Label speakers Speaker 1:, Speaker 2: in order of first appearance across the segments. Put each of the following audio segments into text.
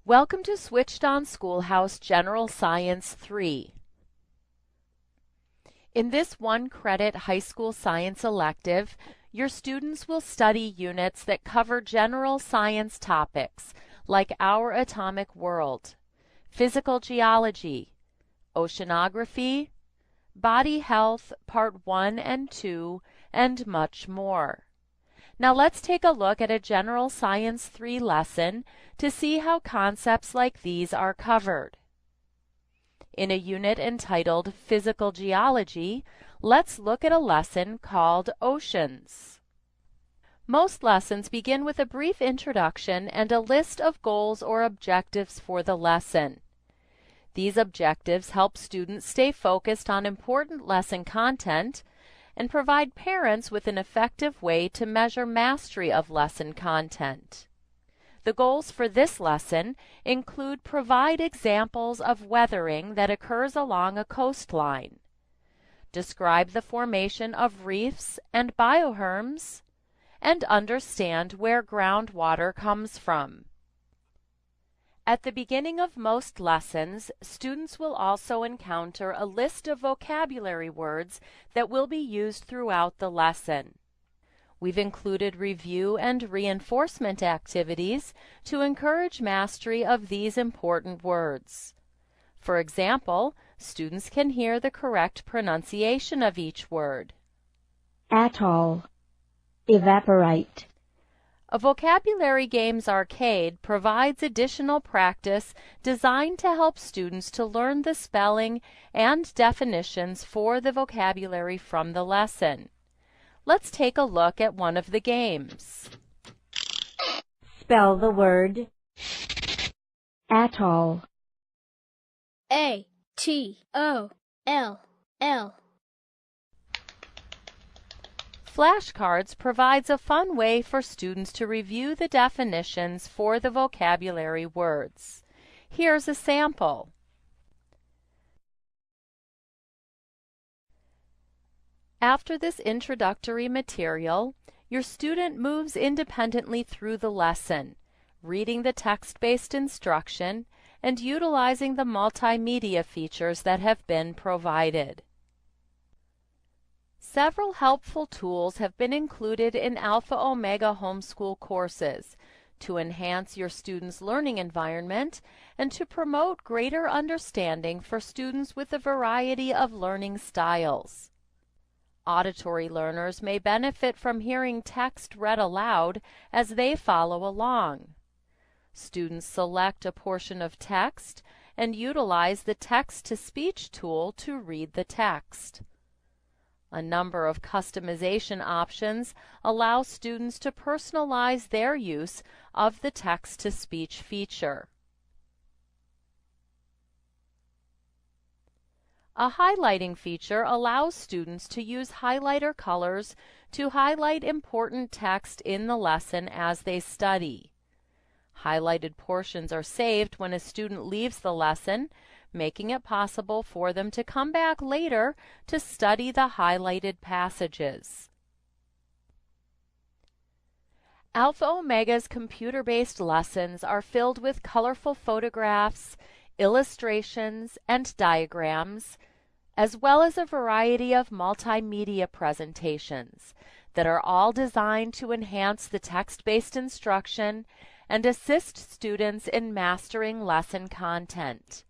Speaker 1: Welcome to Switched On Schoolhouse General Science 3. In this one-credit high school science elective, your students will study units that cover general science topics like our atomic world, physical geology, oceanography, body health Part 1 and 2, and much more. Now let's take a look at a General Science 3 lesson to see how concepts like these are covered. In a unit entitled Physical Geology, let's look at a lesson called Oceans. Most lessons begin with a brief introduction and a list of goals or objectives for the lesson. These objectives help students stay focused on important lesson content and provide parents with an effective way to measure mastery of lesson content. The goals for this lesson include provide examples of weathering that occurs along a coastline, describe the formation of reefs and bioherms, and understand where groundwater comes from. At the beginning of most lessons, students will also encounter a list of vocabulary words that will be used throughout the lesson. We've included review and reinforcement activities to encourage mastery of these important words. For example, students can hear the correct pronunciation of each word.
Speaker 2: Atoll, evaporate.
Speaker 1: A Vocabulary Games arcade provides additional practice designed to help students to learn the spelling and definitions for the vocabulary from the lesson. Let's take a look at one of the games.
Speaker 2: Spell the word atoll.
Speaker 3: A-T-O-L-L.
Speaker 1: Flashcards provides a fun way for students to review the definitions for the vocabulary words. Here's a sample. After this introductory material, your student moves independently through the lesson, reading the text-based instruction and utilizing the multimedia features that have been provided. Several helpful tools have been included in Alpha Omega homeschool courses to enhance your students' learning environment and to promote greater understanding for students with a variety of learning styles. Auditory learners may benefit from hearing text read aloud as they follow along. Students select a portion of text and utilize the text-to-speech tool to read the text. A number of customization options allow students to personalize their use of the text-to-speech feature. A highlighting feature allows students to use highlighter colors to highlight important text in the lesson as they study. Highlighted portions are saved when a student leaves the lesson, making it possible for them to come back later to study the highlighted passages. Alpha Omega's computer-based lessons are filled with colorful photographs, illustrations, and diagrams, as well as a variety of multimedia presentations that are all designed to enhance the text-based instruction and assist students in mastering lesson content.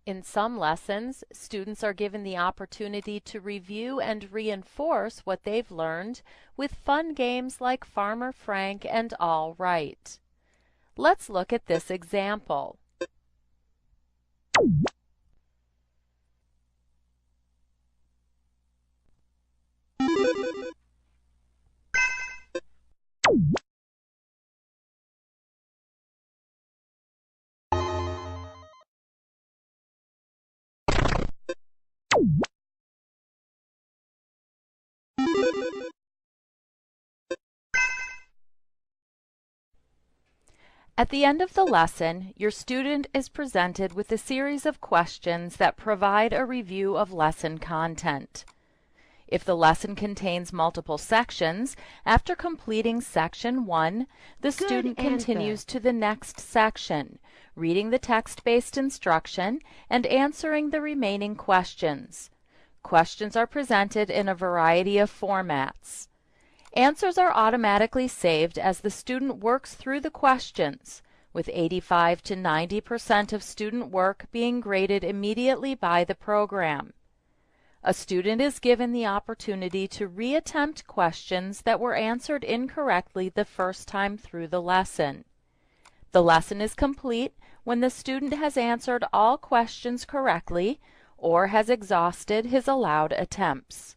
Speaker 1: In some lessons, students are given the opportunity to review and reinforce what they've learned with fun games like Farmer Frank and All Right. Let's look at this example. At the end of the lesson, your student is presented with a series of questions that provide a review of lesson content. If the lesson contains multiple sections, after completing section 1, the student continues to the next section, reading the text-based instruction and answering the remaining questions. Questions are presented in a variety of formats. Answers are automatically saved as the student works through the questions, with 85 to 90% of student work being graded immediately by the program. A student is given the opportunity to reattempt questions that were answered incorrectly the first time through the lesson. The lesson is complete when the student has answered all questions correctly or has exhausted his allowed attempts.